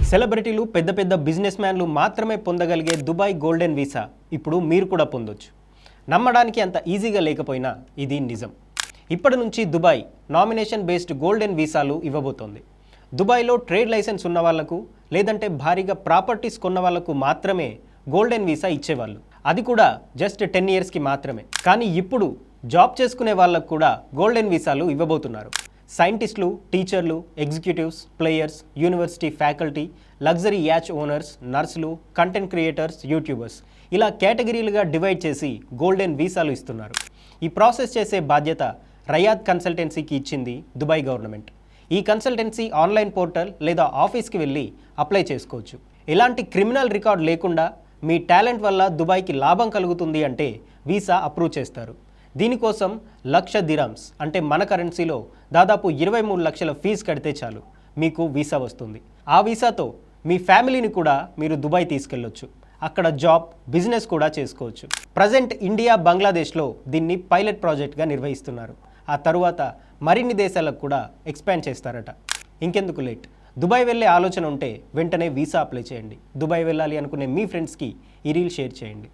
సెలబ్రిటీలు పెద్ద పెద్ద బిజినెస్ మ్యాన్లు మాత్రమే పొందగలిగే దుబాయ్ గోల్డెన్ వీసా ఇప్పుడు మీరు కూడా పొందొచ్చు. నమ్మడానికి అంత ఈజీగా లేకపోయినా ఇది నిజం. ఇప్పటి నుంచి దుబాయ్ నామినేషన్ బేస్డ్ గోల్డెన్ వీసాలు ఇవ్వబోతోంది. దుబాయ్లో ట్రేడ్ లైసెన్స్ ఉన్న వాళ్లకు లేదంటే భారీగా ప్రాపర్టీస్ కొన్న వాళ్లకు మాత్రమే గోల్డెన్ వీసా ఇచ్చేవాళ్ళు. అది కూడా జస్ట్ 10 ఇయర్స్కి మాత్రమే. కానీ ఇప్పుడు జాబ్ చేసుకునే వాళ్ళకు కూడా గోల్డెన్ వీసాలు ఇవ్వబోతున్నారు. సైంటిస్టులు, టీచర్లు, executives, players, university faculty, luxury yacht owners, నర్సులు, కంటెంట్ క్రియేటర్స్, యూట్యూబర్స్ ఇలా కేటగిరీలుగా డివైడ్ చేసి గోల్డెన్ వీసాలు ఇస్తున్నారు. ఈ ప్రాసెస్ చేసే బాధ్యత రయాద్ కన్సల్టెన్సీకి ఇచ్చింది దుబాయ్ గవర్నమెంట్. ఈ కన్సల్టెన్సీ ఆన్లైన్ పోర్టల్ లేదా ఆఫీస్కి వెళ్ళి అప్లై చేసుకోవచ్చు. ఎలాంటి క్రిమినల్ రికార్డ్ లేకుండా మీ టాలెంట్ వల్ల దుబాయ్కి లాభం కలుగుతుంది అంటే వీసా అప్రూవ్ చేస్తారు. దీనికోసం 1,00,000 దిరామ్స్ అంటే మన కరెన్సీలో దాదాపు 23 లక్షల ఫీజు కడితే చాలు మీకు వీసా వస్తుంది. ఆ వీసాతో మీ ఫ్యామిలీని కూడా మీరు దుబాయ్ తీసుకెళ్ళొచ్చు. అక్కడ జాబ్, బిజినెస్ కూడా చేసుకోవచ్చు. ప్రజెంట్ ఇండియా, బంగ్లాదేశ్లో దీన్ని పైలట్ ప్రాజెక్ట్గా నిర్వహిస్తున్నారు. ఆ తరువాత మరిన్ని దేశాలకు కూడా ఎక్స్పాండ్ చేస్తారట. ఇంకెందుకు లేట్, దుబాయ్ వెళ్ళే ఆలోచన ఉంటే వెంటనే వీసా అప్లై చేయండి. దుబాయ్ వెళ్ళాలి అనుకునే మీ ఫ్రెండ్స్కి ఈ రీల్ షేర్ చేయండి.